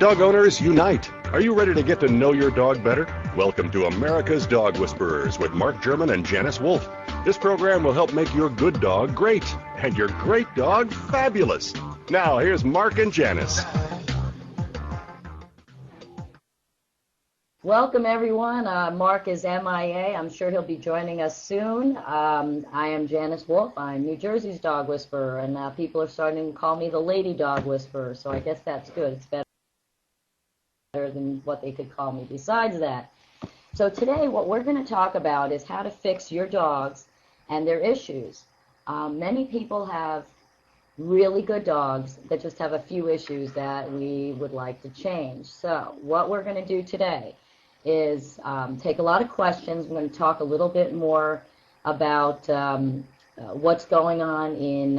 Dog owners, unite! Are you ready to get to know your dog better? Welcome to America's Dog Whisperers with Mark German and Janice Wolf. This program will help make your good dog great and your great dog fabulous. Now, here's Mark and Janice. Welcome, everyone. Mark is MIA. I'm sure he'll be joining us soon. I am Janice Wolf. I'm New Jersey's Dog Whisperer, and people are starting to call me the Lady Dog Whisperer, so I guess that's good. It's better than what they could call me besides that. So today what we're going to talk about is how to fix your dogs and their issues. Many people have really good dogs that just have a few issues that we would like to change. So what we're going to do today is take a lot of questions. We're going to talk a little bit more about what's going on in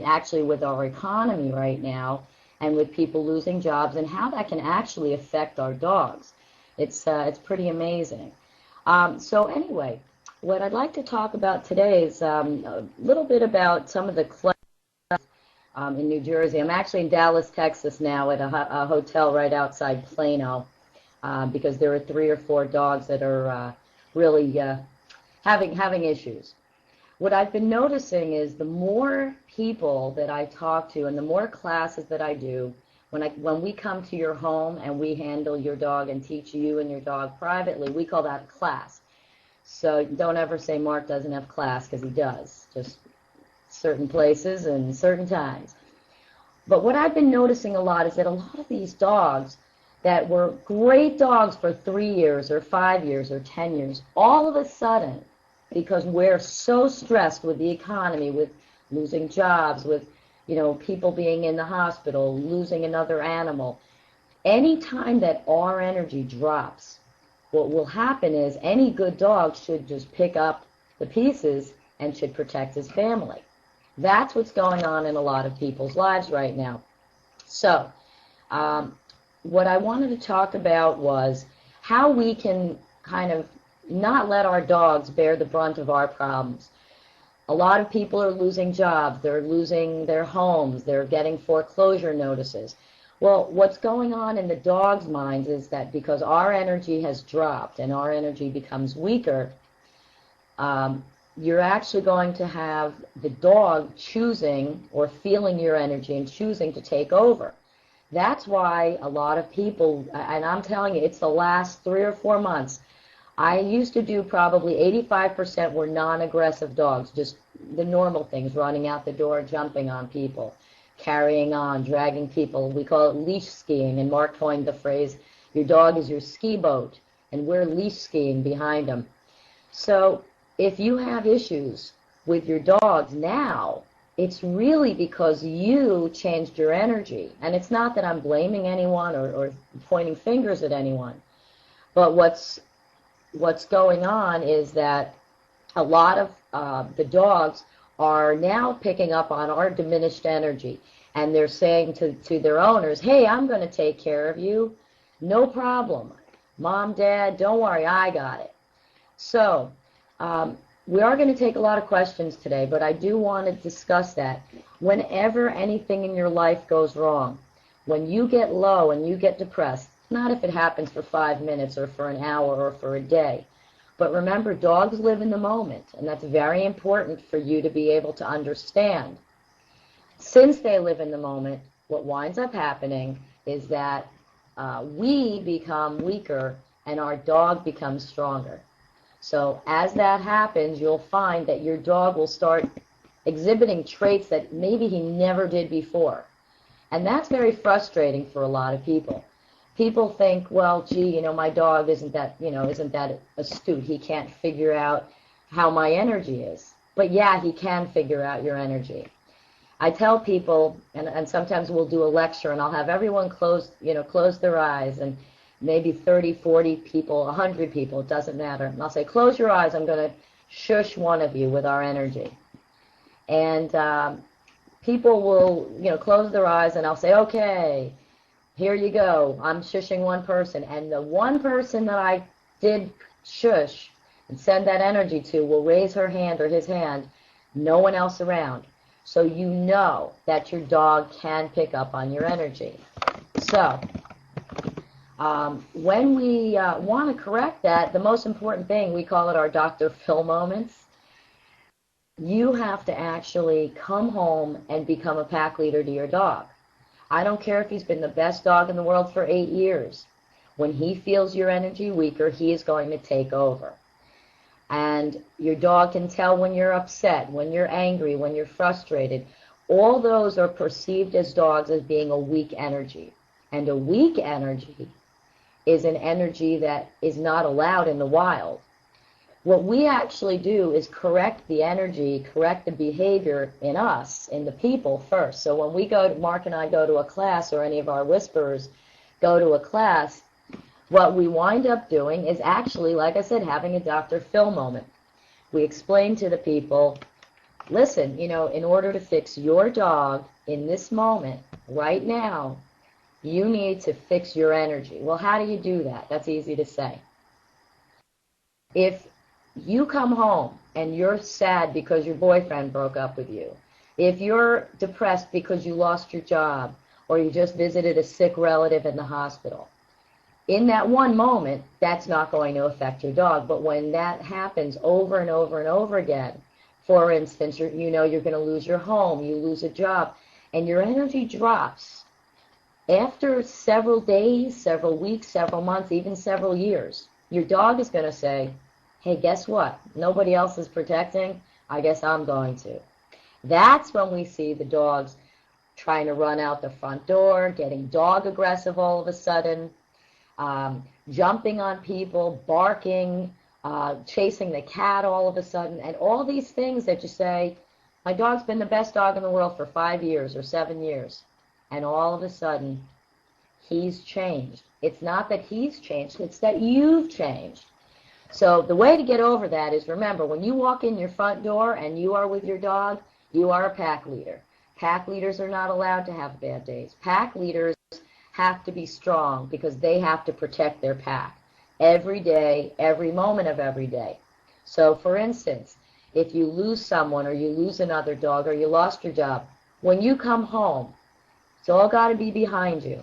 actually with our economy right now and with people losing jobs and how that can actually affect our dogs. It's pretty amazing. So anyway, what I'd like to talk about today is a little bit about some of the clubs in New Jersey. I'm actually in Dallas, Texas now at a hotel right outside Plano. Because there are 3 or 4 dogs that are really having issues. What I've been noticing is the more people that I talk to and the more classes that I do, when we come to your home and we handle your dog and teach you and your dog privately, we call that a class. So don't ever say Mark doesn't have class, because he does, just certain places and certain times. But what I've been noticing a lot is that a lot of these dogs that were great dogs for 3 years or 5 years or 10 years, all of a sudden, because we're so stressed with the economy, with losing jobs, with people being in the hospital, losing another animal, any time that our energy drops, what will happen is any good dog should just pick up the pieces and should protect his family. That's what's going on in a lot of people's lives right now. So, what I wanted to talk about was how we can kind of not let our dogs bear the brunt of our problems. A lot of people are losing jobs, they're losing their homes, they're getting foreclosure notices. Well, what's going on in the dogs' minds is that because our energy has dropped and our energy becomes weaker, you're actually going to have the dog choosing or feeling your energy and choosing to take over. That's why a lot of people, and I'm telling you, it's the last 3 or 4 months, I used to do probably 85% were non-aggressive dogs, just the normal things, running out the door, jumping on people, carrying on, dragging people. We call it leash skiing, and Mark coined the phrase, your dog is your ski boat, and we're leash skiing behind them. So if you have issues with your dogs now, it's really because you changed your energy. And it's not that I'm blaming anyone or pointing fingers at anyone. But what's going on is that a lot of the dogs are now picking up on our diminished energy. And they're saying to their owners, hey, I'm going to take care of you. No problem. Mom, Dad, don't worry, I got it. So, we are going to take a lot of questions today, but I do want to discuss that. Whenever anything in your life goes wrong, when you get low and you get depressed, not if it happens for 5 minutes or for an hour or for a day, but remember, dogs live in the moment, and that's very important for you to be able to understand. Since they live in the moment, what winds up happening is that we become weaker and our dog becomes stronger. So as that happens, you'll find that your dog will start exhibiting traits that maybe he never did before. And that's very frustrating for a lot of people. People think, well, gee, my dog isn't that astute. He can't figure out how my energy is. But yeah, he can figure out your energy. I tell people, and sometimes we'll do a lecture, and I'll have everyone close their eyes, and maybe 30, 40 people, 100 people, it doesn't matter. And I'll say, close your eyes, I'm going to shush one of you with our energy. And people will, close their eyes, and I'll say, okay, here you go. I'm shushing one person. And the one person that I did shush and send that energy to will raise her hand or his hand, no one else around. So you know that your dog can pick up on your energy. So When we want to correct that, the most important thing, we call it our Dr. Phil moments. You have to actually come home and become a pack leader to your dog. I don't care if he's been the best dog in the world for 8 years. When he feels your energy weaker, he is going to take over. And your dog can tell when you're upset, when you're angry, when you're frustrated. All those are perceived as dogs as being a weak energy. And a weak energy is an energy that is not allowed in the wild. What we actually do is correct the energy, correct the behavior in us, in the people first. So when we go to, Mark and I go to a class, or any of our whisperers go to a class, what we wind up doing is actually, like I said, having a Dr. Phil moment. We explain to the people, listen, in order to fix your dog in this moment, right now, you need to fix your energy. Well, how do you do that? That's easy to say. If you come home and you're sad because your boyfriend broke up with you, if you're depressed because you lost your job, or you just visited a sick relative in the hospital, in that one moment, that's not going to affect your dog. But when that happens over and over and over again, for instance, you're going to lose your home, you lose a job, and your energy drops. After several days, several weeks, several months, even several years, your dog is going to say, hey, guess what? Nobody else is protecting. I guess I'm going to. That's when we see the dogs trying to run out the front door, getting dog aggressive all of a sudden, jumping on people, barking, chasing the cat all of a sudden, and all these things that you say, my dog's been the best dog in the world for 5 years or 7 years, and all of a sudden, he's changed. It's not that he's changed, it's that you've changed. So the way to get over that is, remember, when you walk in your front door and you are with your dog, you are a pack leader. Pack leaders are not allowed to have bad days. Pack leaders have to be strong because they have to protect their pack every day, every moment of every day. So, for instance, if you lose someone, or you lose another dog, or you lost your job, when you come home, it's all got to be behind you.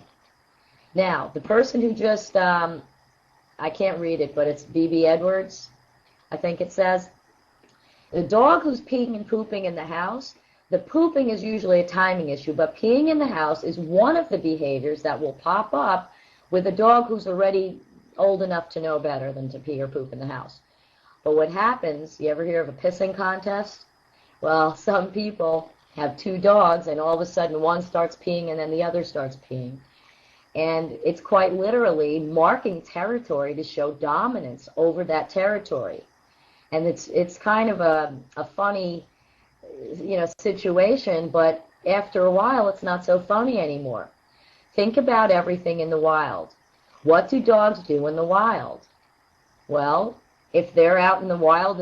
Now, the person who just, I can't read it, but it's B.B. Edwards, I think it says, the dog who's peeing and pooping in the house, the pooping is usually a timing issue, but peeing in the house is one of the behaviors that will pop up with a dog who's already old enough to know better than to pee or poop in the house. But what happens, you ever hear of a pissing contest? Well, some people have 2 dogs, and all of a sudden one starts peeing and then the other starts peeing. And it's quite literally marking territory to show dominance over that territory. And it's kind of a funny situation, but after a while it's not so funny anymore. Think about everything in the wild. What do dogs do in the wild? Well, if they're out in the wild in the